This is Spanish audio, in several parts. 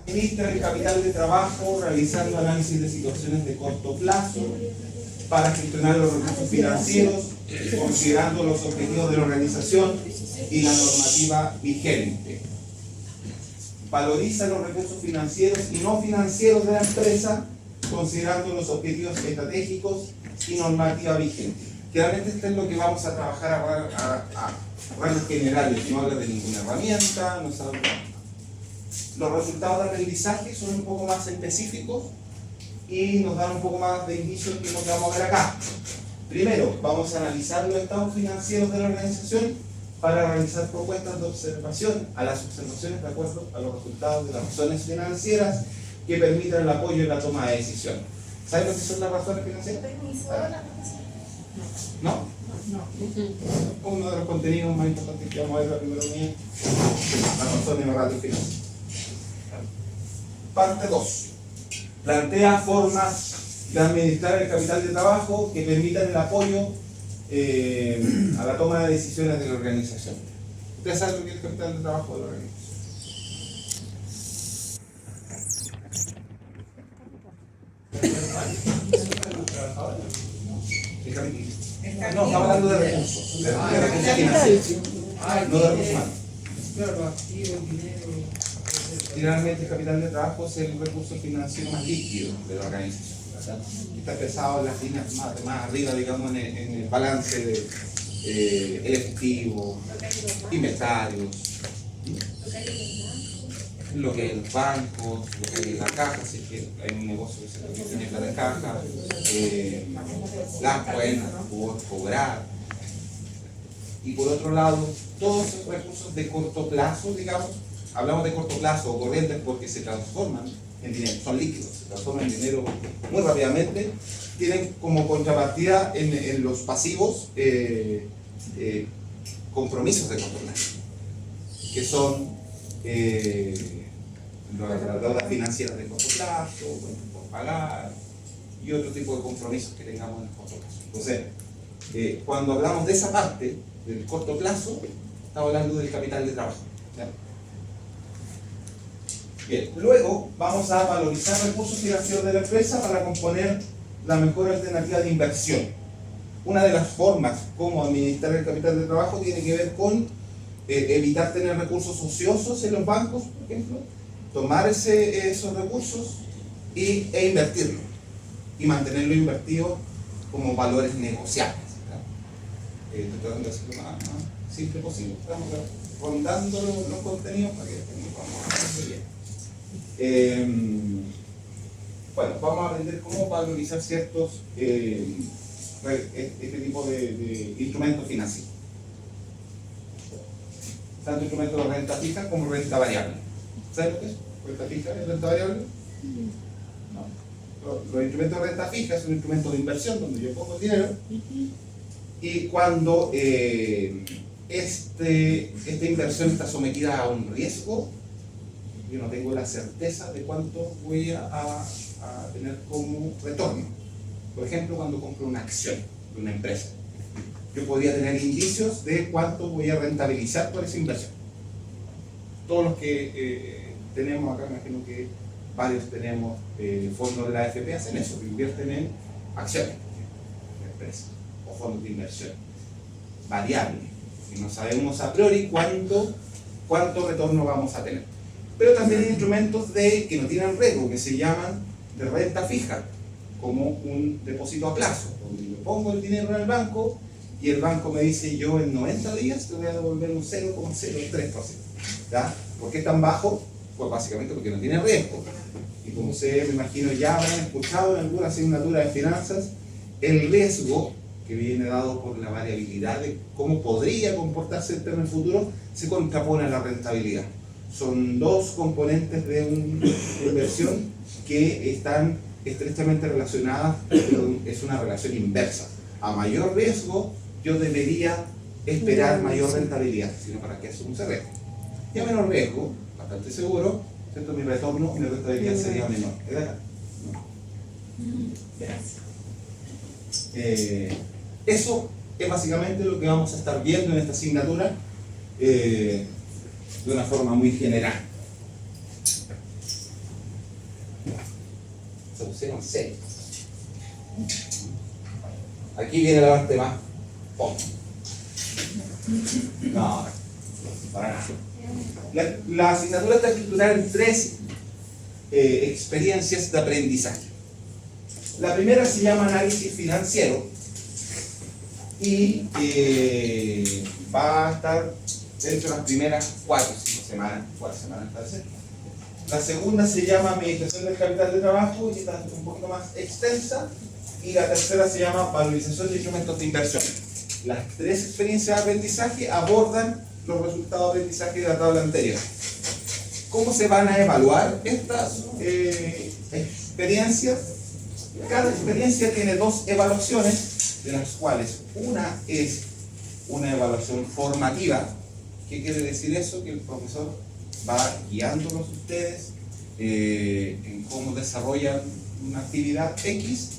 Administra el capital de trabajo realizando análisis de situaciones de corto plazo para gestionar los recursos financieros, considerando los objetivos de la organización y la normativa vigente. Valoriza los recursos financieros y no financieros de la empresa, considerando los objetivos estratégicos y normativa vigente. Generalmente esto es lo que vamos a trabajar a rangos generales, no habla de ninguna herramienta, no se habla. Los resultados de aprendizaje son un poco más específicos y nos dan un poco más de indicios que lo que vamos a ver acá. Primero, vamos a analizar los estados financieros de la organización para realizar propuestas de observación a las observaciones de acuerdo a los resultados de las razones financieras que permitan el apoyo en la toma de decisión. ¿Saben lo que son las razones financieras? ¿No? Uno de los contenidos más importantes que vamos a ver la primera unidad, las razones morales financieras. Parte 2. Plantea formas de administrar el capital de trabajo que permitan el apoyo a la toma de decisiones de la organización. ¿Ustedes saben lo que es el capital de trabajo de la organización? No, estamos hablando de recursos, de recursos financieros, no de recursos humanos. Claro, activo, dinero. Generalmente el capital de trabajo es el recurso financiero más líquido de la organización, ¿verdad? Está pesado en las líneas más arriba, digamos, en el balance de el efectivo, inventarios, lo que es los bancos, lo que es la caja, si es que hay un negocio que tiene plata en caja, las cuentas por cobrar. Y por otro lado, todos esos recursos de corto plazo, digamos, hablamos de corto plazo o corrientes porque se transforman en dinero, son líquidos, se transforman en dinero muy rápidamente, tienen como contrapartida en los pasivos compromisos de corto plazo, que son las deudas financieras de corto plazo, por pagar y otro tipo de compromisos que tengamos en el corto plazo. Entonces, cuando hablamos de esa parte del corto plazo, estamos hablando del capital de trabajo, ¿ya? Bien, luego vamos a valorizar recursos financieros de la empresa para componer la mejor alternativa de inversión. Una de las formas como administrar el capital de trabajo tiene que ver con evitar tener recursos ociosos en los bancos, por ejemplo, tomar esos recursos e invertirlos y mantenerlo invertido como valores negociables. Estoy tratando de hacerlo lo más simple posible. Estamos rondando los contenidos para que vamos a hacerlo bien. Bueno, vamos a aprender cómo valorizar ciertos este tipo de instrumentos financieros, tanto instrumentos de renta fija como renta variable. ¿Saben lo que es? ¿Renta fija y renta variable? No. Los instrumentos de renta fija son instrumentos de inversión donde yo pongo dinero y cuando esta inversión está sometida a un riesgo, yo no tengo la certeza de cuánto voy a tener como retorno. Por ejemplo, cuando compro una acción de una empresa, yo podría tener indicios de cuánto voy a rentabilizar por esa inversión. Todos los que tenemos acá, me imagino que varios tenemos fondos de la AFP, hacen eso, invierten en acciones de empresas o fondos de inversión variables, y no sabemos a priori cuánto retorno vamos a tener. Pero también hay instrumentos que no tienen riesgo, que se llaman de renta fija, como un depósito a plazo, donde yo pongo el dinero en el banco y el banco me dice: yo en 90 días te voy a devolver un 0,03%. ¿Ya? ¿Por qué es tan bajo? Pues básicamente porque no tiene riesgo. Y como ustedes, me imagino, ya habrán escuchado en alguna asignatura de finanzas, el riesgo que viene dado por la variabilidad de cómo podría comportarse en el futuro se contrapone a la rentabilidad. Son dos componentes de una inversión que están estrechamente relacionadas, pero es una relación inversa. A mayor riesgo, yo debería esperar mayor rentabilidad, sino para que asumo ese riesgo. Y a menor riesgo, bastante seguro, ¿cierto? Mi retorno, mi rentabilidad sería menor. ¿Es acá? No. Eso es básicamente lo que vamos a estar viendo en esta asignatura de una forma muy general. se pusieron serios. Aquí viene la parte más poca. No, para nada. La asignatura está estructurada en 3 experiencias de aprendizaje. La primera se llama análisis financiero y va a estar dentro de las primeras 4 o 5 semanas, 4 semanas parece. La segunda se llama administración del capital de trabajo y está un poquito más extensa. Y la tercera se llama valorización de instrumentos de inversión. Las 3 experiencias de aprendizaje abordan los resultados de aprendizaje de la tabla anterior. ¿Cómo se van a evaluar estas experiencias? Cada experiencia tiene 2 evaluaciones, de las cuales una es una evaluación formativa. ¿Qué quiere decir eso? Que el profesor va guiándolos ustedes en cómo desarrollan una actividad X,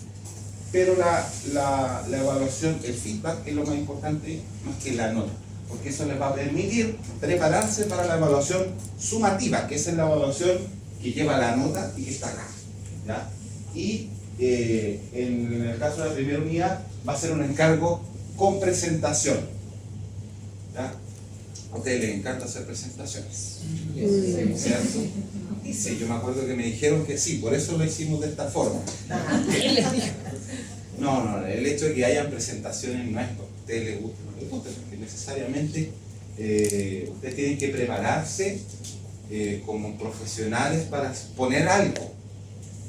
pero la evaluación, el feedback es lo más importante más que la nota, porque eso les va a permitir prepararse para la evaluación sumativa, que esa es la evaluación que lleva la nota y que está acá, ¿ya? Y en el caso de la primera unidad va a ser un encargo con presentación, ¿ya? A ustedes les encanta hacer presentaciones, ¿cierto? Sí, yo me acuerdo que me dijeron que sí, por eso lo hicimos de esta forma. No, el hecho de que hayan presentaciones no es porque a ustedes les guste o no les guste, porque necesariamente ustedes tienen que prepararse como profesionales para exponer algo.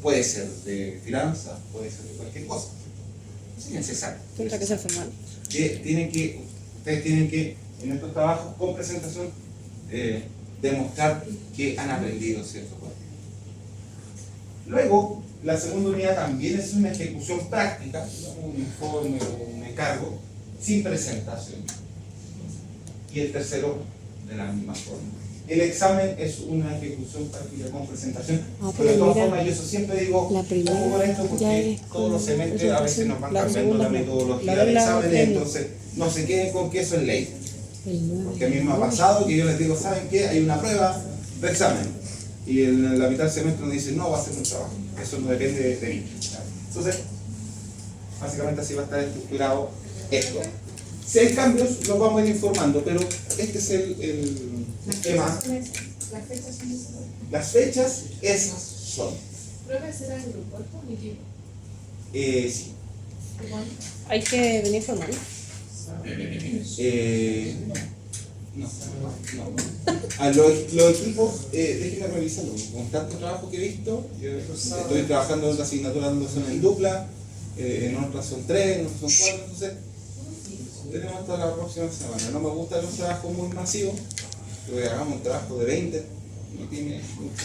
Puede ser de finanzas, puede ser de cualquier cosa. Es necesario. Tendrá que ser formal. Ustedes tienen que, en estos trabajos con presentación, demostrar que han aprendido cierto cosas. Luego, la segunda unidad también es una ejecución práctica, un informe o un encargo, sin presentación. Y el tercero, de la misma forma. El examen es una ejecución práctica con presentación, pero de todas formas yo eso siempre digo, ¿cómo con esto? Porque todos los semestres a veces nos van cambiando la metodología del examen, entonces no se queden con que eso es ley. Porque a mí me ha pasado que yo les digo, ¿saben qué? Hay una prueba de examen. Y en la mitad del semestre nos dicen, no, va a ser un trabajo. Eso no depende de mí. Entonces, básicamente así va a estar estructurado esto. Si hay cambios, los vamos a ir informando, pero este es el tema. ¿Las fechas son esas? Las fechas, esas son. ¿Prueba será el grupo o mi equipo? Sí. Hay que venir formal. No. Los equipos, déjenme revisarlo. Con tanto trabajo que he visto, yo estoy trabajando en otra asignatura donde son en dupla, en otras son 3, en otras son 4, entonces tenemos hasta la próxima semana. No me gustan los trabajos muy masivos, pero que hagamos un trabajo de 20, no tiene mucha.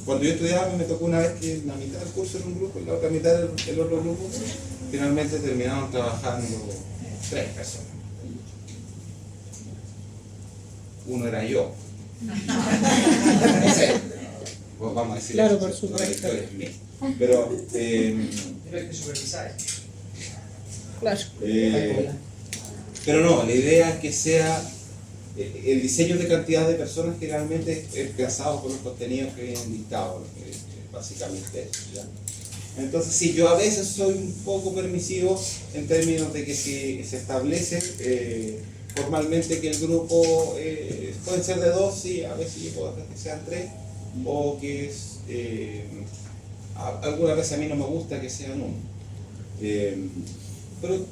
Cuando yo estudiaba me tocó una vez que la mitad del curso era un grupo y la otra mitad el otro grupo. Finalmente terminaron trabajando 3 personas. Uno era yo. No sé. Pues vamos a decir claro, eso, por supuesto. la historia es mía. Pero Tienes que supervisar. Claro. pero no, la idea es que sea el diseño de cantidad de personas que realmente es pensado por los contenidos que vienen dictados, básicamente eso, ¿ya? Entonces, sí, yo a veces soy un poco permisivo en términos de que si se establece formalmente que el grupo puede ser de 2, sí, a veces yo puedo hacer que sean 3, o que es, algunas veces a mí no me gusta que sean 1. Pero,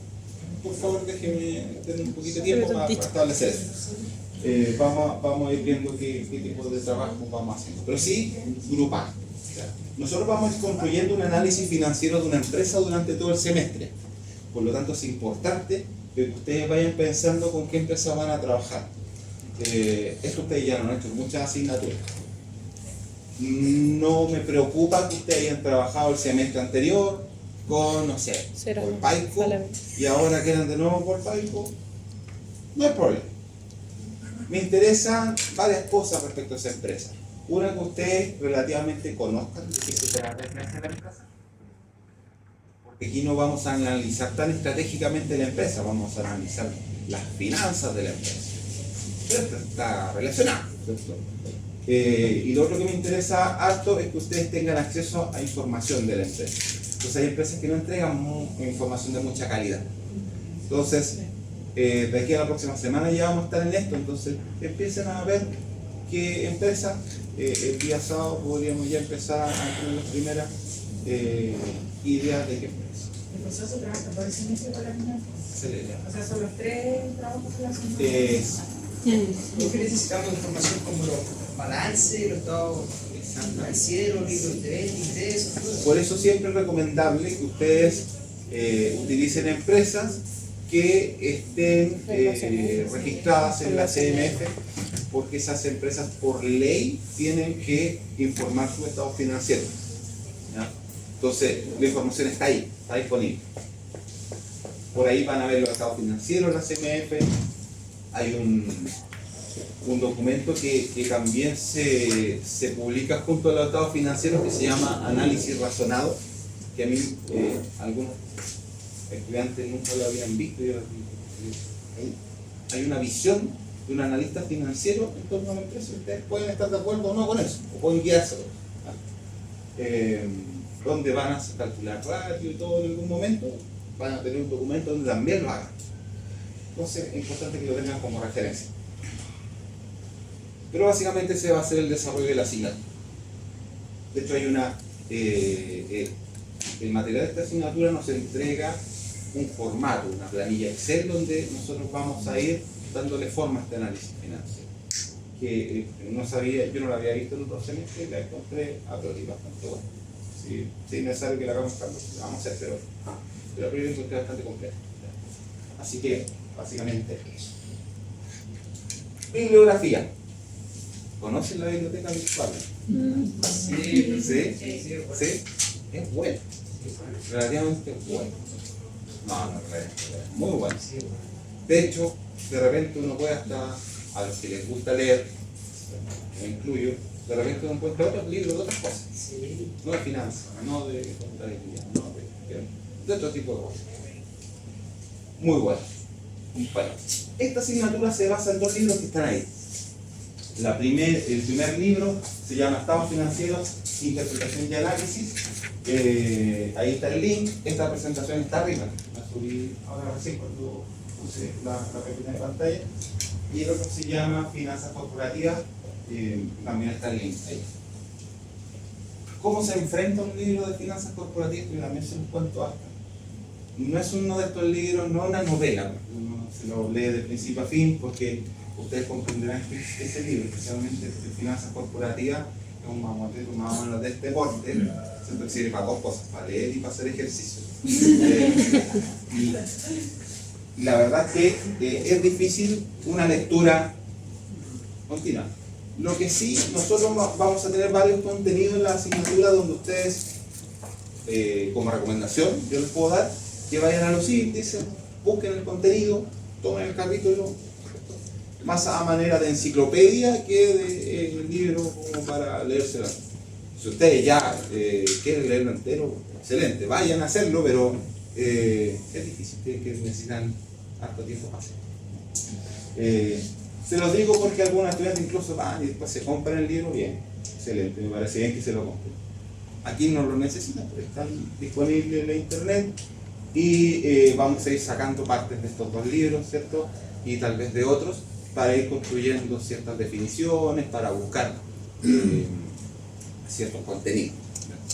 por favor, déjenme tener un poquito de tiempo para establecer eso. Vamos a ir viendo qué tipo de trabajo vamos haciendo. Pero sí, grupal. Nosotros vamos construyendo un análisis financiero de una empresa durante todo el semestre. Por lo tanto, es importante que ustedes vayan pensando con qué empresa van a trabajar. Esto ustedes ya lo han hecho en muchas asignaturas. No me preocupa que ustedes hayan trabajado el semestre anterior con, no sé, por Paico, y ahora quedan de nuevo por Paico. No hay problema. Me interesan varias cosas respecto a esa empresa. Una, que ustedes relativamente conozcan de qué se trata la empresa. Porque aquí no vamos a analizar tan estratégicamente la empresa, vamos a analizar las finanzas de la empresa. ¿Cierto? Está relacionado, ¿cierto? Y lo otro que me interesa harto es que ustedes tengan acceso a información de la empresa. Entonces hay empresas que no entregan información de mucha calidad. Entonces, de aquí a la próxima semana ya vamos a estar en esto, entonces empiecen a ver qué empresa. El día sábado podríamos ya empezar a tener las primeras ideas de qué empresa. El proceso trabaja por el semestre con la misma. Excelente. O sea, son los 3 trabajos que la semana. Lo que necesitamos información como los balances, los estados financieros, libros de venta, ingresos, todo eso. Por eso siempre es recomendable que ustedes utilicen empresas que estén registradas en la CMF, porque esas empresas por ley tienen que informar su estado financiero. ¿Ya? Entonces la información está ahí, está disponible. Por ahí van a ver los estados financieros de la CMF. Hay un documento que también se publica junto a los estados financieros, que se llama Análisis Razonado, que a mí algunos estudiantes nunca lo habían visto. Hay una visión de un analista financiero en torno a la empresa. Ustedes pueden estar de acuerdo o no con eso, o pueden guiarse, donde van a calcular ratio y todo en algún momento. Van a tener un documento donde también lo hagan. Entonces es importante que lo tengan como referencia. Pero básicamente ese va a ser el desarrollo de la asignatura. De hecho hay el material de esta asignatura nos entrega un formato, una planilla Excel, donde nosotros vamos a ir dándole forma a este análisis financiero. Que no sabía, yo no lo había visto en otros semestres y la encontré a priori bastante buena. Sí, es necesario que la hagamos cambios, la vamos a hacer, pero a priori la encontré bastante completa. Así que básicamente eso. Bibliografía. ¿Conocen la biblioteca virtual? Sí, ¿Sí? Es bueno. Relativamente bueno. No, muy bueno. De hecho, de repente uno puede hasta, a los que les gusta leer, me incluyo, de repente uno encuentra otros libros de otras cosas. No de finanzas, no de contabilidad, no de otro tipo de cosas. Muy bueno. Bueno, esta asignatura se basa en 2 libros que están ahí. El primer libro se llama Estados Financieros, Interpretación y Análisis. Ahí está el link. Esta presentación está arriba. La subí ahora recién cuando puse la pequeña de pantalla. Y el otro se llama Finanzas Corporativas. También está el link ahí. ¿Cómo se enfrenta un libro de finanzas corporativas? Que también se los cuento hasta. No es uno de estos libros, no una novela. Uno se lo lee de principio a fin, porque ustedes comprenderán que ese libro, especialmente de finanzas corporativas, es un mamotero más o menos de este porte. Siempre sirve para 2 cosas, para leer y para hacer ejercicio. Y la verdad es que es difícil una lectura continua. Lo que sí, nosotros vamos a tener varios contenidos en la asignatura donde ustedes, como recomendación, yo les puedo dar que vayan a los índices, busquen el contenido, tomen el capítulo, más a manera de enciclopedia que de libro como para leérselo. Si ustedes ya quieren leerlo entero, excelente, vayan a hacerlo, pero es difícil, que necesitan harto tiempo para hacerlo. Se los digo porque algunos estudiantes incluso van y después se compran el libro, bien, excelente, me parece bien que se lo compren. Aquí no lo necesitan, pero están disponibles en la internet y vamos a ir sacando partes de estos 2 libros, ¿cierto? Y tal vez de otros, para ir construyendo ciertas definiciones, para buscar ciertos contenidos.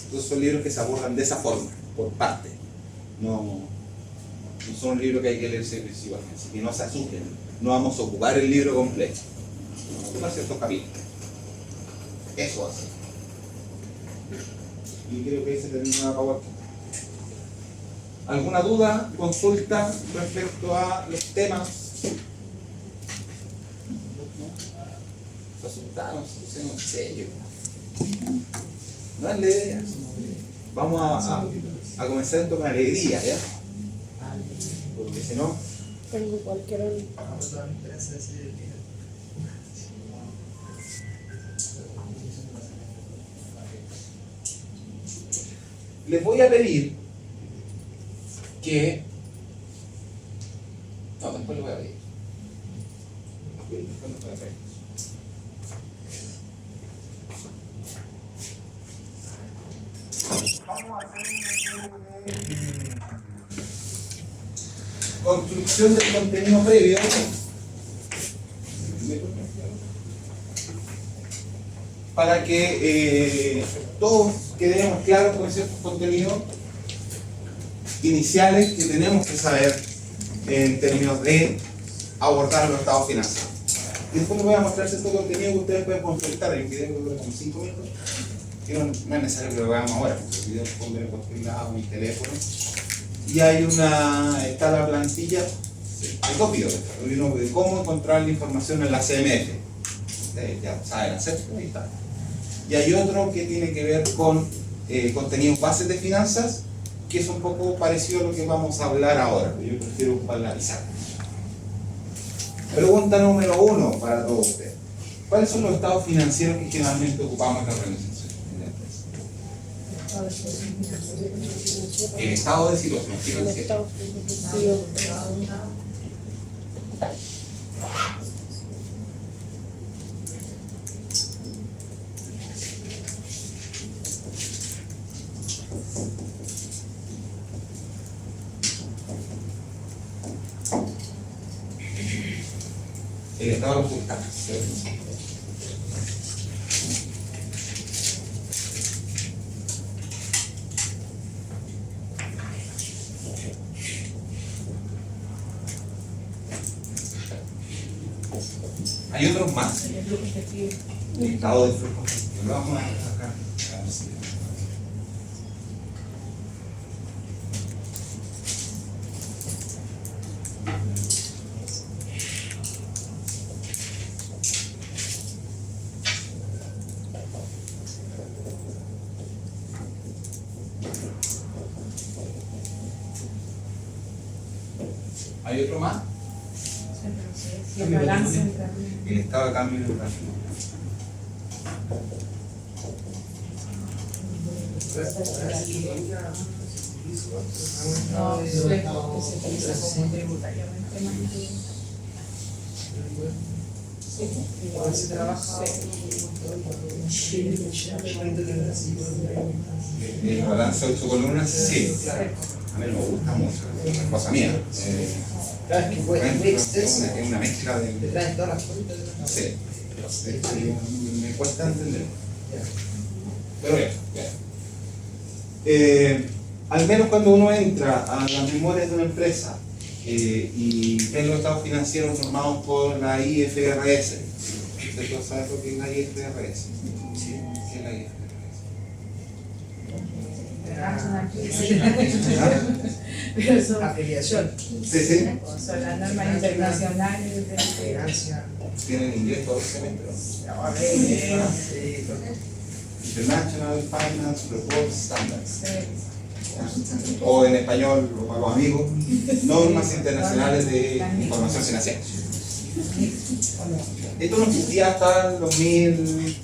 Entonces son libros que se abordan de esa forma, por partes. No son libros que hay que leerse principalmente, así que no se asusten, no vamos a ocupar el libro completo, vamos a ocupar ciertos capítulos. Eso así. Y creo que ahí se termina la PowerPoint. ¿Alguna duda, consulta respecto a los temas? Se asustaron, se pusieron en serio. No es la idea. Vamos a comenzar con alegría, ¿ya? Porque si no, Tengo cualquier hora. les voy a pedir que... No, después lo voy a pedir. Construcción del contenido previo. Para que todos quedemos claros con ciertos contenidos iniciales que tenemos que saber en términos de abordar los estados financieros. Y después les voy a mostrar cierto contenido que ustedes pueden consultar. Hay un video que dura como 5 minutos. Que no es necesario que lo veamos ahora, porque el video lo pueden ver en cualquier lado, en mi teléfono. Y está la plantilla, hay dos videos, uno de cómo encontrar la información en la CMF. Ustedes ya saben hacerlo, ahí está. Y hay otro que tiene que ver con contenidos bases de finanzas, que es un poco parecido a lo que vamos a hablar ahora, pero yo prefiero paralizar. Pregunta número 1 para todos ustedes. ¿Cuáles son los estados financieros que generalmente ocupamos en la organización? El estado de situación El financiera. estado financiero. El estado de resultados. Hay otros más. El estado de flujo efectivo. Lo vamos a sacar. A ver si- ¿Hay otro más? Y el balance entre El estado de cambio de inflación. no, que se utiliza como tributariamente más igual se trabaja El balance de 8 columnas, sí. A mí me gusta mucho, es una cosa mía. Claro, es que fue Es mixed eso. una mezcla Te de. traen todas las cuentas. Sí. Me cuesta entender. Pero bien, bien. Al menos cuando uno entra a las memorias de una empresa y ve los estados financieros normados por la IFRS. ¿Usted sabe lo que es la IFRS? Sí. ¿Qué es la IFRS? pero son Afiliación, Sí, sí. son las normas internacionales de financia, Tienen inglés todo el semestre. sí, International Finance Report Standards. O en español, o para los amigos, normas internacionales de información financiera. Esto no existía hasta el 2010.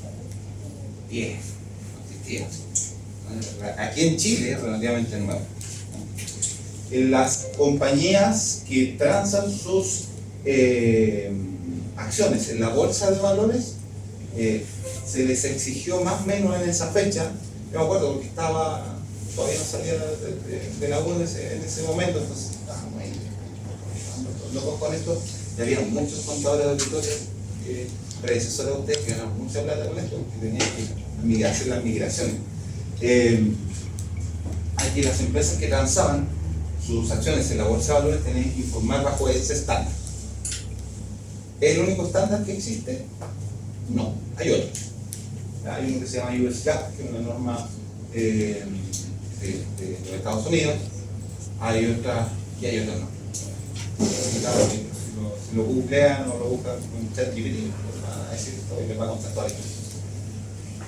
No existía. Aquí en Chile es relativamente nuevo. Las compañías que transan sus acciones en la bolsa de valores, se les exigió más o menos en esa fecha. Yo me acuerdo porque todavía no salía de la U en ese momento, entonces estábamos ahí locos con esto. Y había muchos contadores de auditores predecesores de ustedes que ganaban mucha plata con esto, que tenían que hacer las migraciones. Aquí las empresas que transaban sus acciones en la bolsa de valores tenían que informar bajo ese estándar. ¿Es el único estándar que existe? No, hay otro. Hay uno que se llama US GAAP, que es una norma de los Estados Unidos. Hay otra y hay otra no. Claro, si lo googlean o lo buscan en ChatGPT, van a decir esto y les va a contar toda la historia.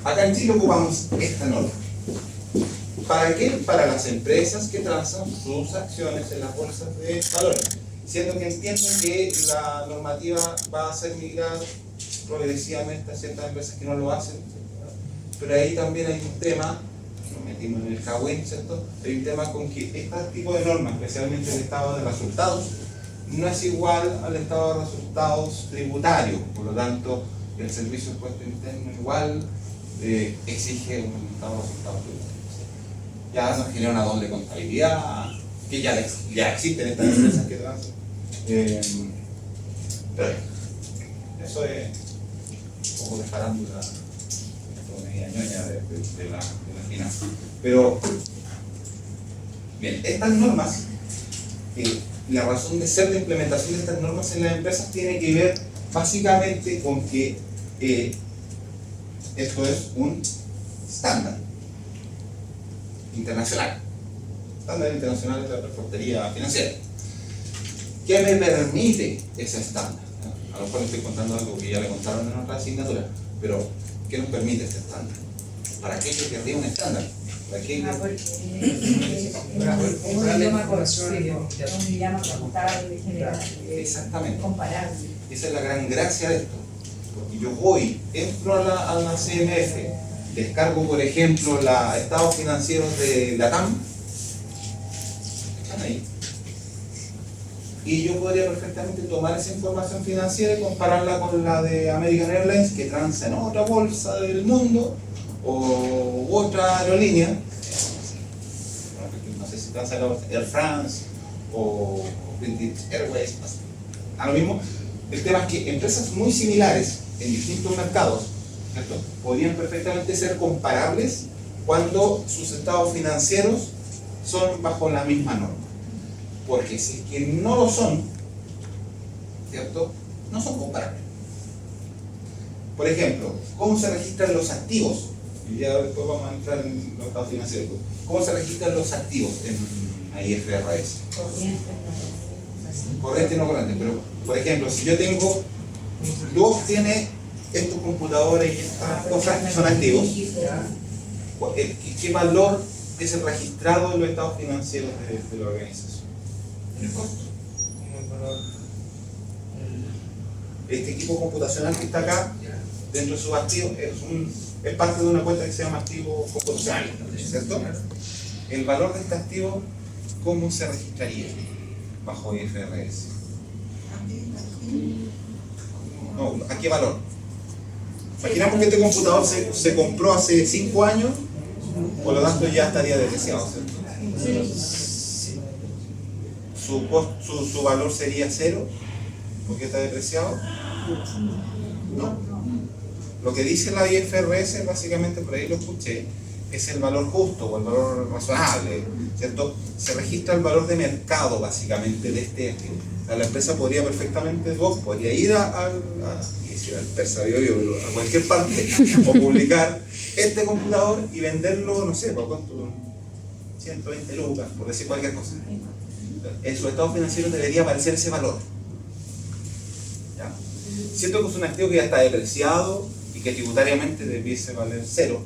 Acá en Chile ocupamos esta norma. ¿Para qué? Para las empresas que transan sus acciones en las bolsas de valores, siendo que entienden que la normativa va a ser migrada progresivamente a ciertas empresas que no lo hacen, pero ahí también hay un tema, nos metimos en el cagüín, ¿cierto? Hay un tema con que este tipo de normas, especialmente el estado de resultados, no es igual al estado de resultados tributario, por lo tanto el servicio de impuesto interno igual exige un estado de resultados tributarios. ya nos genera una doble contabilidad, que ya existen estas empresas que transan. Pero eso es un poco de farándula, media ñoña de la finanza. Pero, bien, estas normas, la razón de ser de implementación de estas normas en las empresas tiene que ver básicamente con que esto es un estándar internacional. Estándar internacional de la reportería financiera. ¿Qué me permite ese estándar? A lo mejor le estoy contando algo que ya le contaron en otra asignatura, pero ¿qué nos permite este estándar? ¿Para qué yo querría un estándar? ¿Para qué? Porque es un idioma contable, general, Exactamente. comparable. Esa es la gran gracia de esto. Porque yo voy, entro a la CMF, descargo, por ejemplo, los estados financieros de la TAM, están ahí. Y yo podría perfectamente tomar esa información financiera y compararla con la de American Airlines, que transa en otra bolsa del mundo, o otra aerolínea, no sé si transa en la bolsa Air France o British Airways, a lo mismo. El tema es que empresas muy similares en distintos mercados, ¿cierto?, podrían perfectamente ser comparables cuando sus estados financieros son bajo la misma norma. Porque si es que no lo son, ¿cierto?, no son comparables. Por ejemplo, ¿cómo se registran los activos? Y ya después vamos a entrar en los estados financieros. ¿Cómo se registran los activos en IFRS? Corriente y no corriente, pero por ejemplo, si yo tengo, Luego tiene estos computadores y estas cosas que son activos, ¿qué valor es el registrado en los estados financieros de la organización? El costo. Este equipo computacional que está acá, dentro de sus activos, es parte de una cuenta que se llama activo computacional, ¿cierto? El valor de este activo, ¿cómo se registraría bajo IFRS? No, ¿a qué valor? Imaginamos que este computador se compró hace 5 años, por lo tanto ya estaría depreciado, ¿cierto? Su valor sería 0, porque está depreciado. No. Lo que dice la IFRS, básicamente por ahí lo escuché, es el valor justo o el valor razonable, ¿cierto? Se registra el valor de mercado, básicamente, de este activo. O sea, la empresa podría perfectamente, podría ir al Persa Biobío, a cualquier parte, o publicar este computador y venderlo, no sé, ¿por cuánto? 120 lucas, por decir cualquier cosa. En su estado financiero debería aparecer ese valor. ¿Ya? Siento que es un activo que ya está depreciado y que tributariamente debiese valer 0.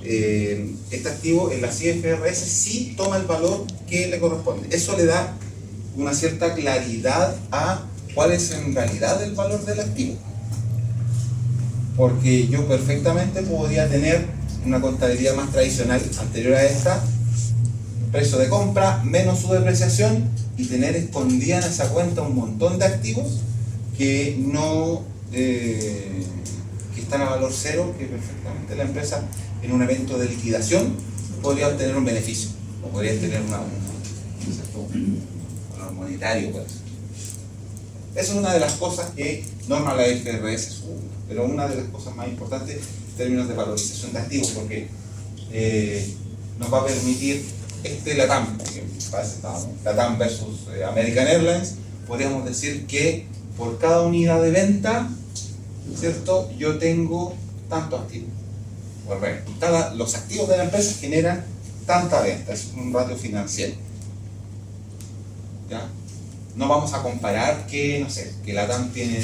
Este activo en la IFRS sí toma el valor que le corresponde. Eso le da una cierta claridad a cuál es en realidad el valor del activo. Porque yo perfectamente podría tener una contabilidad más tradicional anterior a esta, precio de compra menos su depreciación, y tener escondida en esa cuenta un montón de activos que no que están a valor 0, que perfectamente la empresa en un evento de liquidación podría obtener un beneficio o podría tener un valor monetario, pues. Esa es una de las cosas que norma la IFRS, pero una de las cosas más importantes en términos de valorización de activos, porque nos va a permitir LATAM, LATAM versus American Airlines. Podríamos decir que por cada unidad de venta, ¿cierto?, yo tengo tanto activo. Los activos de la empresa generan tanta venta, es un ratio financiero. ¿Ya? No vamos a comparar que, no sé, que la TAM tiene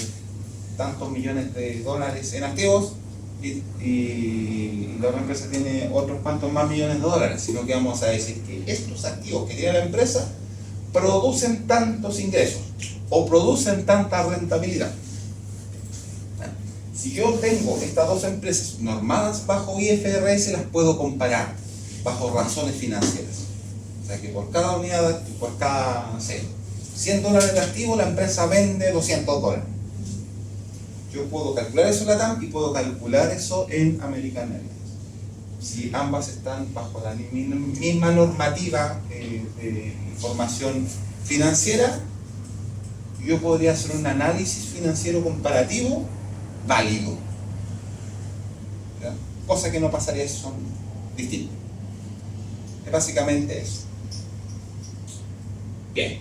tantos millones de dólares en activos y la otra empresa tiene otros cuantos más millones de dólares, sino que vamos a decir que estos activos que tiene la empresa producen tantos ingresos o producen tanta rentabilidad. Si yo tengo estas dos empresas normadas bajo IFRS, las puedo comparar bajo razones financieras. O sea que por cada unidad, por cada, no sé, 100 dólares de activo, la empresa vende 200 dólares. Yo puedo calcular eso en la TAM y puedo calcular eso en American Airlines. si ambas están bajo la misma normativa de información financiera, yo podría hacer un análisis financiero comparativo válido. ¿Ya? Cosa que no pasaría si son distintos. Es básicamente eso. Bien,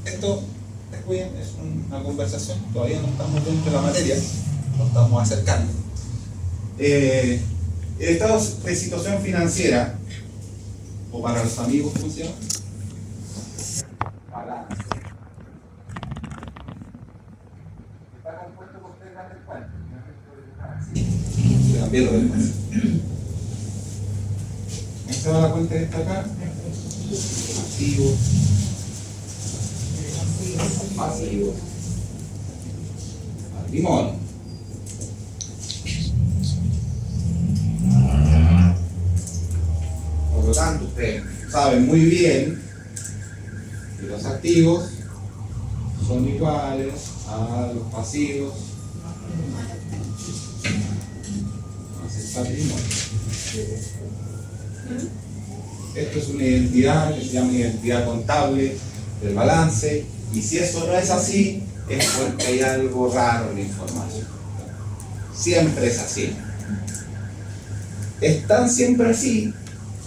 esto descuiden, es una conversación, todavía no estamos dentro de la materia, nos estamos acercando. El estado de situación financiera, o para los amigos, ¿cómo se llama? Balance. Está compuesto por tres grandes cuentas. También lo vemos. Esta va la cuenta que está acá. Activos. Pasivos. Patrimonio. Por lo tanto, ustedes saben muy bien que los activos son iguales a los pasivos más el patrimonio. Esto es una identidad que se llama identidad contable del balance, y si eso no es así, es porque hay algo raro en la información. Siempre es así. Es tan siempre así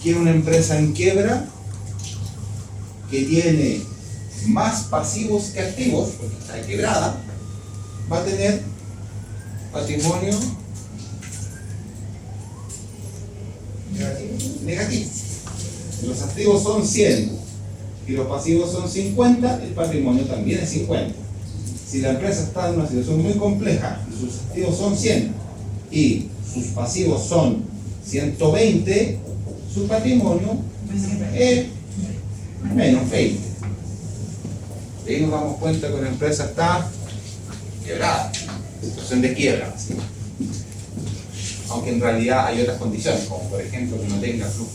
que una empresa en quiebra que tiene más pasivos que activos, porque está quebrada, va a tener patrimonio negativo. Si los activos son 100 y los pasivos son 50, el patrimonio también es 50. Si la empresa está en una situación muy compleja y sus activos son 100 y sus pasivos son 120, su patrimonio es menos 20. De ahí nos damos cuenta que una empresa está quebrada, situación de quiebra, ¿sí? Aunque en realidad hay otras condiciones, como por ejemplo que no tenga flujo,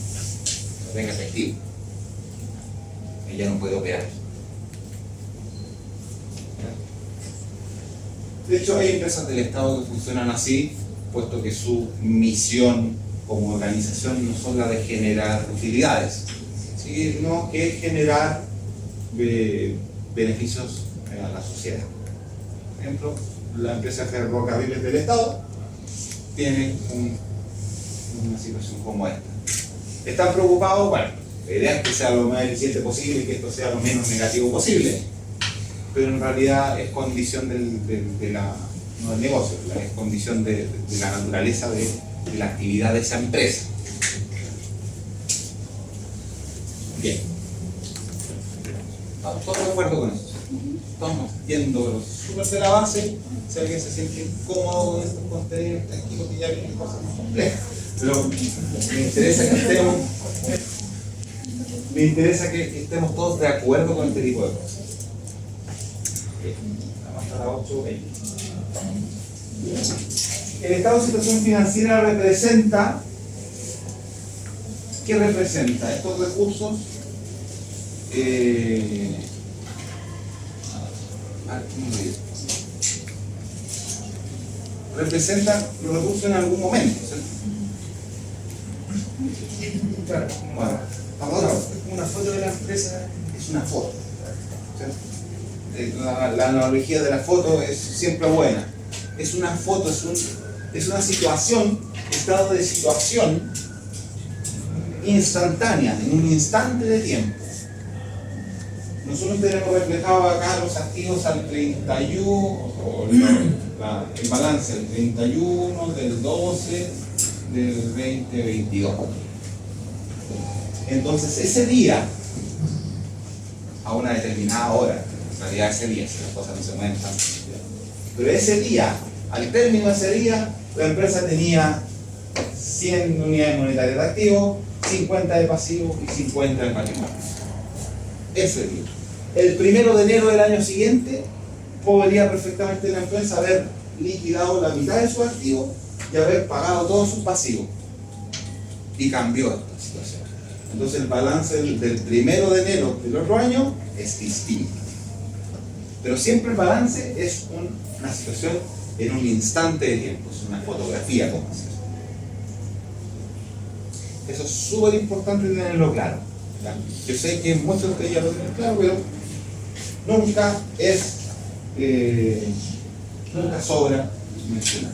no tenga efectivo, ella no puede operar. De hecho, hay empresas del Estado que funcionan así, puesto que su misión como organización no son la de generar utilidades, sino que es generar beneficios a la sociedad. Por ejemplo, la empresa de ferrocarriles del Estado tiene una situación como esta. ¿Están preocupados? Bueno, la idea es que sea lo más eficiente posible y que esto sea lo menos negativo posible, pero en realidad es condición no del negocio, es condición de la naturaleza de la actividad de esa empresa. Bien. ¿Estamos todos de acuerdo con eso? Estamos viendo súper de la base. Si alguien se siente incómodo con estos contenidos, tranquilo que ya vienen cosas más complejas. Pero me interesa que estemos todos de acuerdo con este tipo de cosas. Bien. Vamos hasta la 8:20. El estado de situación financiera representa, ¿qué representa? Estos recursos representan los recursos en algún momento, ¿sí? Claro, Bueno, una foto de la empresa. es una foto, ¿sí? La analogía de la foto es siempre buena. Es una foto, es una situación, estado de situación instantánea, en un instante de tiempo. Nosotros tenemos reflejado acá los activos al 31, o el balance al 31 del 12 del 2022. Entonces ese día, a una determinada hora, en realidad ese día, si las cosas no se mueven tanto, pero ese día, al término de ese día, la empresa tenía 100 unidades monetarias de activo, 50 de pasivo y 50 de patrimonio. Ese día. El 1 de enero del año siguiente, podría perfectamente la empresa haber liquidado la mitad de sus activos y haber pagado todos sus pasivos. Y cambió esta situación. Entonces el balance del 1 de enero del otro año es distinto. Pero siempre el balance es una situación en un instante de tiempo, es una fotografía como hacer. Eso es súper importante tenerlo claro. ¿Ya? Yo sé que muchos de ustedes ya lo tienen claro, pero nunca sobra mencionar.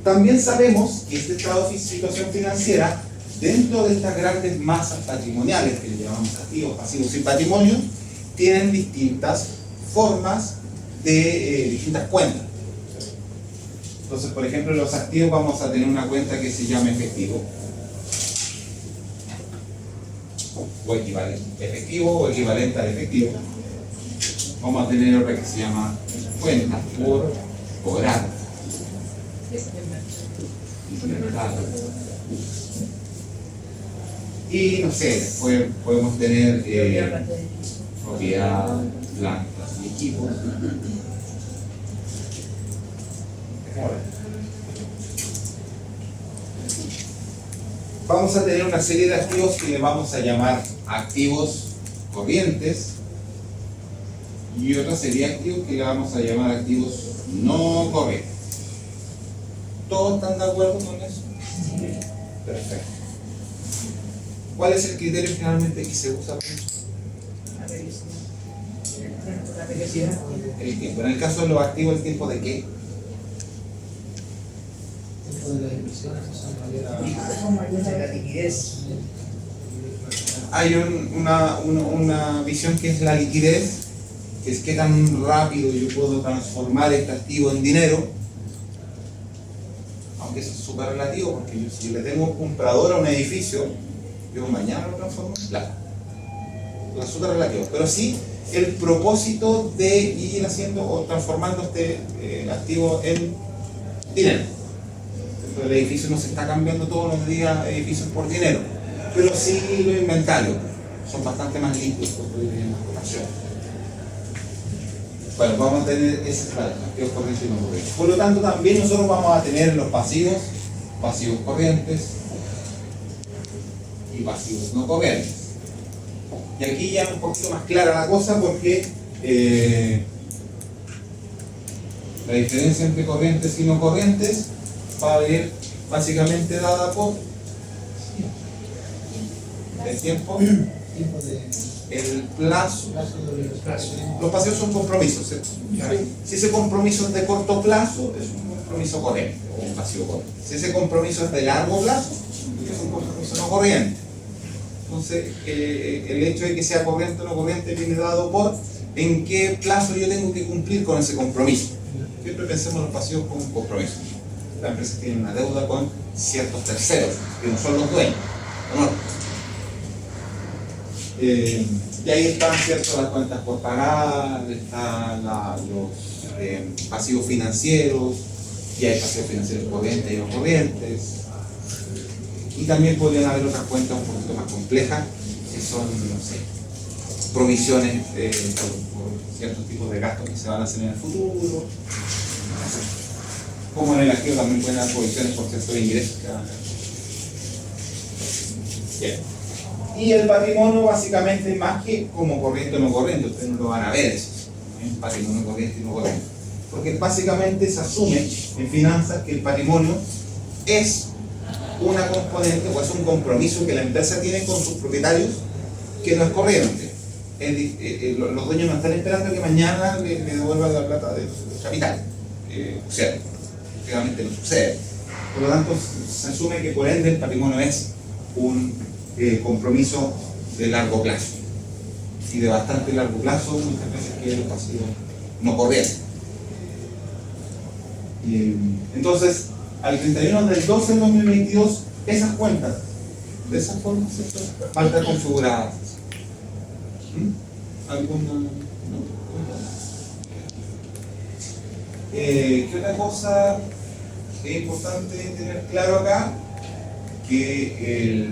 También sabemos que este estado de situación financiera, dentro de estas grandes masas patrimoniales que le llamamos activos, pasivos y patrimonio, tienen distintas formas de distintas cuentas. Entonces, por ejemplo, en los activos vamos a tener una cuenta que se llama efectivo o equivalente, efectivo o equivalente al efectivo. Vamos a tener otra que se llama cuenta por cobrar. Y no sé, después podemos tener propiedad, plantas y equipos. Vamos a tener una serie de activos que le vamos a llamar activos corrientes y otra serie de activos que le vamos a llamar activos no corrientes. ¿Todos están de acuerdo con eso? Perfecto. ¿Cuál es el criterio finalmente que se usa para eso? El tiempo. En el caso de los activos, ¿el tiempo de qué? La liquidez. Hay una visión que es la liquidez, que es qué tan rápido yo puedo transformar este activo en dinero, aunque eso es súper relativo, porque si le tengo un comprador a un edificio, yo mañana lo transformo en plata. Es súper relativo, pero sí el propósito de ir haciendo o transformando este activo en dinero. El edificio no se está cambiando todos los días edificios por dinero, pero sí los inventarios son bastante más limpios porque tienen más rotación. Bueno, vamos a tener ese activos corrientes y no corrientes. Por lo tanto, también nosotros vamos a tener los pasivos corrientes y pasivos no corrientes. Y aquí ya es un poquito más clara la cosa porque la diferencia entre corrientes y no corrientes va a venir básicamente dada por el tiempo, el plazo. Los pasivos son compromisos, ¿cierto? Si ese compromiso es de corto plazo, es un compromiso corriente o un pasivo corriente. Si ese compromiso es de largo plazo, es un compromiso no corriente. Entonces, el hecho de que sea corriente o no corriente viene dado por en qué plazo yo tengo que cumplir con ese compromiso. Siempre pensemos los pasivos como un compromiso. La empresa tiene una deuda con ciertos terceros, que no son los dueños, ¿no? Y ahí están, ¿cierto?, las cuentas por pagar, están los pasivos financieros, y hay pasivos financieros corrientes y no corrientes. Y también podrían haber otras cuentas un poquito más complejas, que son, no sé, provisiones por ciertos tipos de gastos que se van a hacer en el futuro. Como en el activo también pueden haber provisiones por ciertos ingresos que van a hacer. Bien. Y el patrimonio básicamente más que como corriente o no corriente, ustedes no lo van a ver eso, ¿eh? Patrimonio corriente y no corriente. Porque básicamente se asume en finanzas que el patrimonio es una componente o es un compromiso que la empresa tiene con sus propietarios que no es corriente. Los dueños no están esperando que mañana le devuelvan la plata del capital. O sea, realmente no sucede. Por lo tanto, se asume que por ende el patrimonio es un compromiso de largo plazo. Y de bastante largo plazo, muchas veces que los pasivos no corrientes. Entonces, al 31 del 12 del 2022, esas cuentas, de esa forma, van a estar configuradas. ¿Alguna? No. ¿Qué otra cosa es importante tener claro acá? Que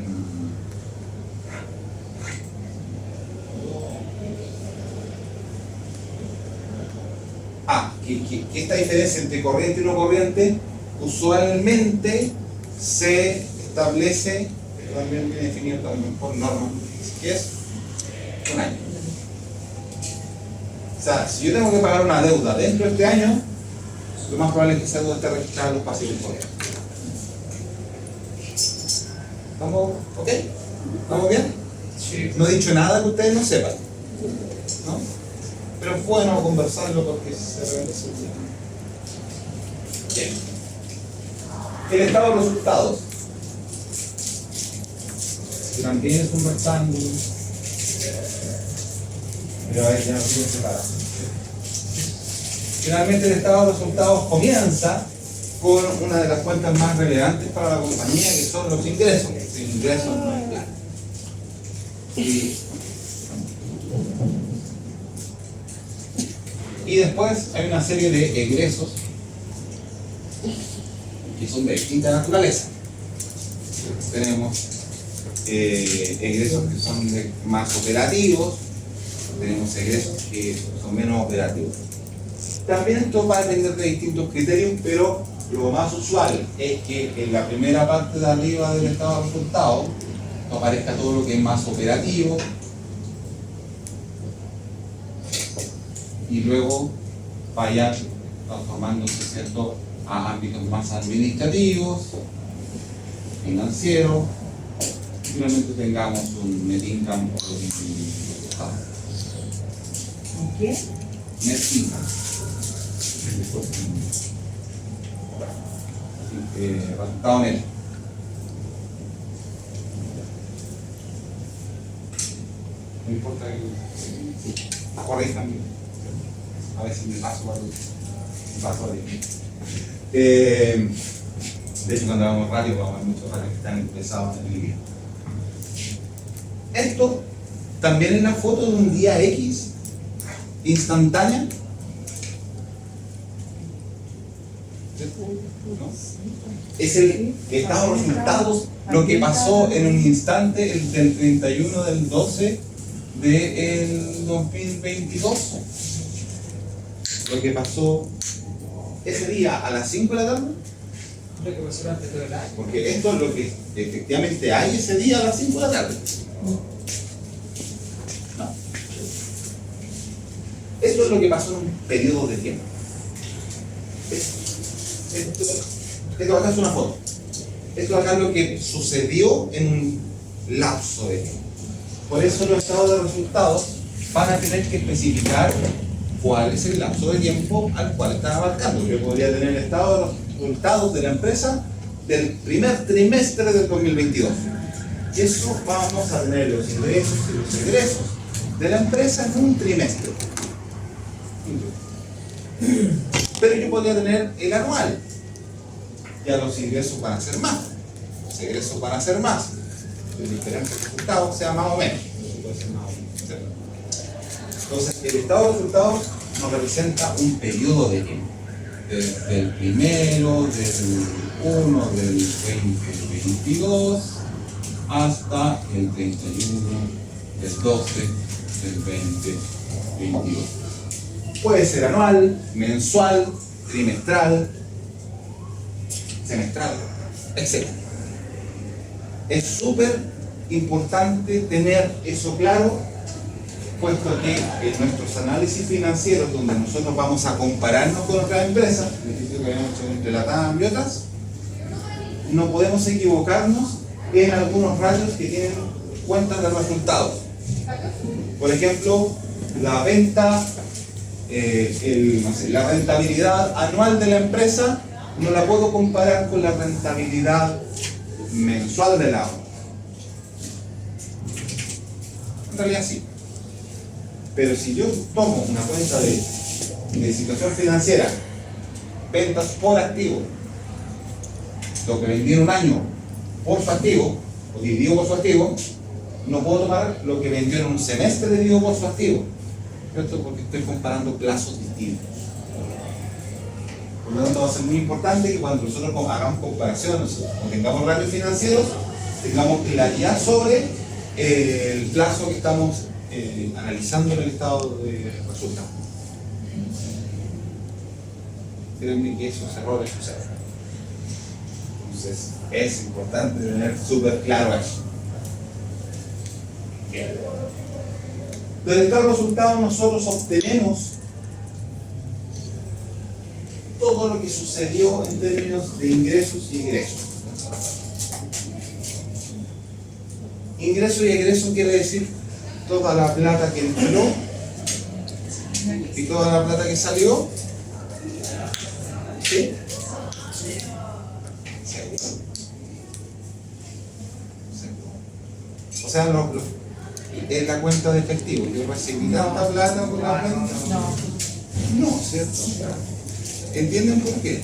que esta diferencia entre corriente y no corriente usualmente se establece, también viene definido también por norma, que es un año. O sea, si yo tengo que pagar una deuda dentro de este año, lo más probable es que esa deuda esté registrada en los pasivos corrientes. ¿Estamos ok? ¿Estamos bien? Sí. No he dicho nada que ustedes no sepan, ¿no? Pero es bueno conversarlo porque se revela su tiempo. Bien. El estado de resultados. Que también es un rectángulo. Pero ahí ya no tiene separado. Finalmente el estado de resultados comienza con una de las cuentas más relevantes para la compañía, que son los ingresos. Los ingresos no hay plata. Y después hay una serie de egresos que son de distinta naturaleza. Tenemos egresos que son más operativos, tenemos egresos que son menos operativos. También esto va a depender de distintos criterios, pero lo más usual es que en la primera parte de arriba del estado de resultados aparezca todo lo que es más operativo y luego vaya transformándose, ¿cierto?, a ámbitos más administrativos, financieros, y finalmente tengamos un net income o ¿En qué? net income. Resultado neto. No importa que corrijan, a veces me paso ahí. De hecho, cuando vamos radio, vamos a ver muchos radios que están pesados en el día. Esto también es la foto de un día X instantánea. ¿No? Es el estado de resultados, lo que pasó en un instante el del 31 del 12 del 2022. Lo que pasó ese día a las 5 de la tarde. Lo que pasó durante todo el año. Porque esto es lo que efectivamente hay ese día a las 5 de la tarde. No. Esto es lo que pasó en un periodo de tiempo. Esto acá es una foto. Esto acá es lo que sucedió en un lapso de tiempo. Por eso los estados de resultados van a tener que especificar cuál es el lapso de tiempo al cual están abarcando. Yo podría tener el estado de los resultados de la empresa del primer trimestre del 2022. Y eso vamos a tener los ingresos y los egresos de la empresa en un trimestre. Pero yo podría tener el anual. Ya los ingresos van a ser más. Los egresos van a ser más. Los diferentes resultados sean más o menos. Entonces, el estado de resultados nos representa un periodo de tiempo. Desde el primero, desde el 1 del 2022 hasta el 31 del 12 del 2022. Puede ser anual, mensual, trimestral, semestral, etc. Es súper importante tener eso claro, puesto que en nuestros análisis financieros, donde nosotros vamos a compararnos con otras empresas, el ejercicio que habíamos hecho entre la TAM y otras, no podemos equivocarnos en algunos ratios que tienen cuentas de resultados. Por ejemplo, la venta, la rentabilidad anual de la empresa no la puedo comparar con la rentabilidad mensual de la obra. En realidad sí. Pero si yo tomo una cuenta de situación financiera, ventas por activo, lo que vendí en un año por su activo, o dividido por su activo, no puedo tomar lo que vendió en un semestre dividido por su activo. ¿Cierto? Porque estoy comparando plazos distintos. Por lo tanto, va a ser muy importante que cuando nosotros hagamos comparaciones o tengamos ratios financieros, tengamos claridad sobre el plazo que estamos analizando en el estado de resultados. Créanme que esos errores suceden. Entonces, es importante tener súper claro eso. Bien. Del estado de resultados nosotros obtenemos todo lo que sucedió en términos de ingresos y egresos. Ingreso y egreso quiere decir toda la plata que entró y toda la plata que salió. ¿Sí? O sea, es la cuenta de efectivo. Yo recibí tanta plata por la cuenta. No, ¿cierto? ¿Entienden por qué?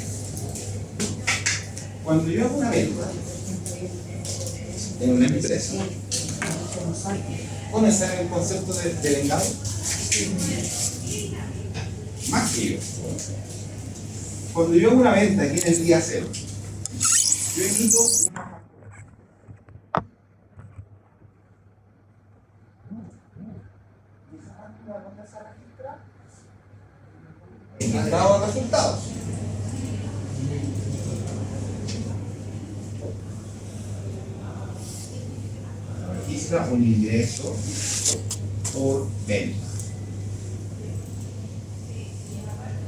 Cuando yo hago una venta en una empresa, ¿conocen el concepto de vengado? Más que yo. Cuando yo hago una venta aquí en el día cero, yo emito una en el estado de resultados. Registra un ingreso por venta.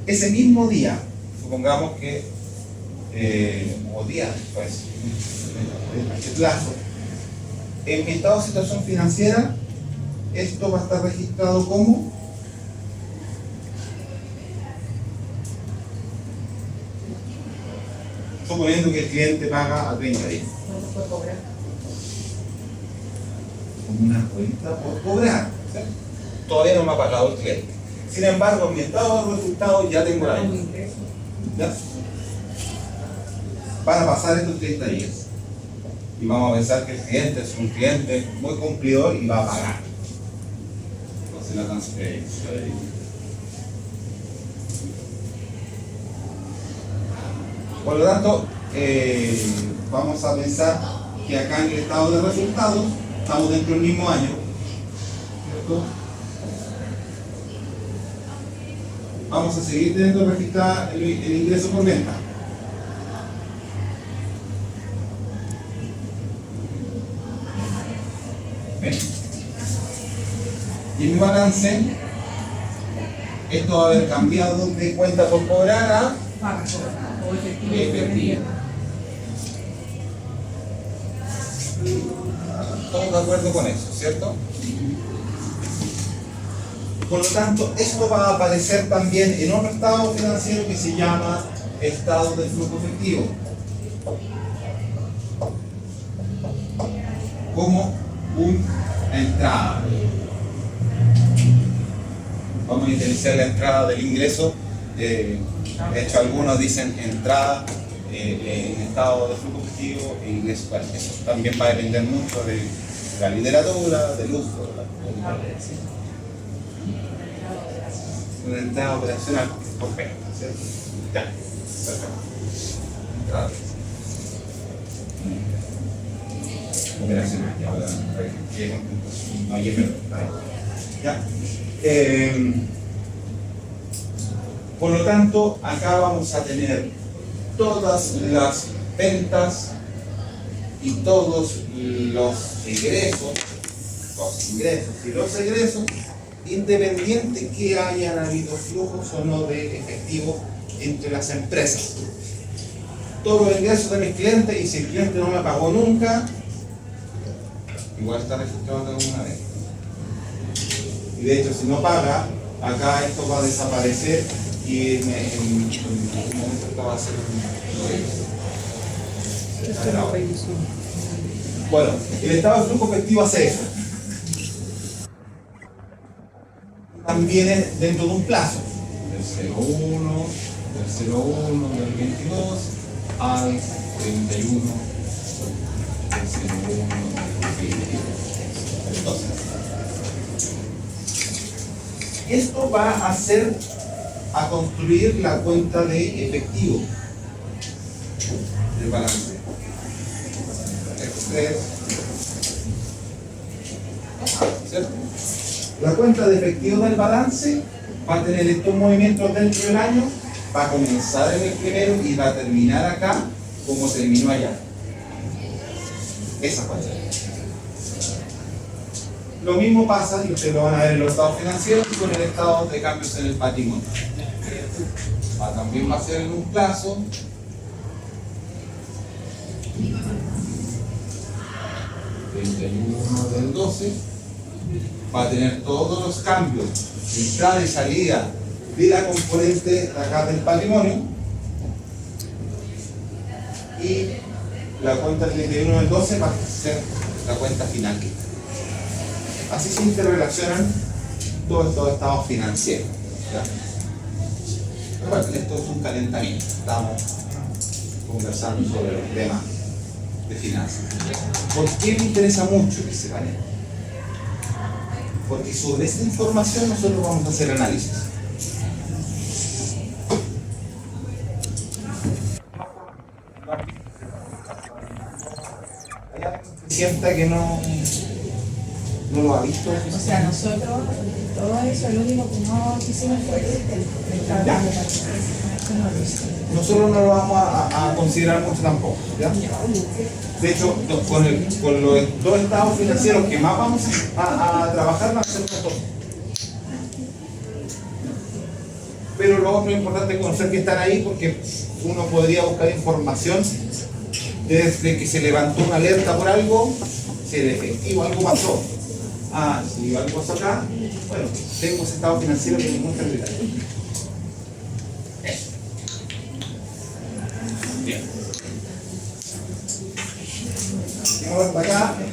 Ese mismo día, supongamos que, o día después, este plazo, en mi estado de situación financiera, esto va a estar registrado como suponiendo que el cliente paga a 30 días. Como una cuenta por cobrar. ¿Sí? Todavía no me ha pagado el cliente. Sin embargo, en mi estado de resultados ya tengo la venta. ¿Ya? Van a pasar estos 30 días. Y vamos a pensar que el cliente es un cliente muy cumplidor y va a pagar. Entonces la transferencia de por lo tanto, vamos a pensar que acá en el estado de resultados estamos dentro del mismo año, ¿cierto? Vamos a seguir teniendo registrado el ingreso por venta. ¿Ven? Y en mi balance, esto va a haber cambiado de cuenta por cobrar a efectivo. ¿Estamos de acuerdo con eso, cierto? Por lo tanto, esto va a aparecer también en otro estado financiero que se llama estado de flujo efectivo. Como una entrada. Vamos a utilizar la entrada del ingreso. De hecho, algunos dicen entrada en estado de flujo efectivo e ingreso. Bueno, eso también va a depender mucho de la literatura, del uso. Una entrada operacional por venta, ¿cierto? Ya, perfecto. Entrada operacional, ya, ahora, no hay error. Ya. Por lo tanto, acá vamos a tener todas las ventas y todos los ingresos y los egresos, independiente que hayan habido flujos o no de efectivo entre las empresas. Todos los ingresos de mis clientes, y si el cliente no me pagó nunca, igual está registrado de alguna vez. Y de hecho, si no paga, acá esto va a desaparecer y en algún momento esto va a ser bueno, el estado de flujo efectivo hace eso. También es dentro de un plazo, del 01, del 01 del 22 al 31 del 01 del 22. Entonces, esto va a construir la cuenta de efectivo del balance. ¿Cierto? La cuenta de efectivo del balance va a tener estos movimientos dentro del año, va a comenzar en el primero y va a terminar acá como terminó allá. Esa cuenta. Lo mismo pasa, y ustedes lo van a ver en los estados financieros, con el estado de cambios en el patrimonio. También va a ser en un plazo. 31 del 12 va a tener todos los cambios de entrada y salida de la componente de acá del patrimonio, y la cuenta 31 del 12 va a ser la cuenta final que está. Así se interrelacionan todos estos estados financieros, ¿ya? Pero bueno, esto es un calentamiento, estamos conversando sobre los temas de finanzas. ¿Por qué me interesa mucho que se panel? Porque sobre esta información nosotros vamos a hacer análisis. ¿Hay alguien que sienta que no lo ha visto? O sea, nosotros, todo eso, lo único que no quisimos fue el trabajo de participación. Nosotros no lo vamos a considerar mucho tampoco, ¿ya? De hecho, con los dos estados financieros que más vamos a trabajar van a ser una cosa. Pero lo otro importante es conocer que están ahí, porque uno podría buscar información desde que se levantó una alerta por algo, si el efectivo algo pasó. Ah, si algo pasó acá, bueno, tengo ese estado financiero que me muestra el detalle.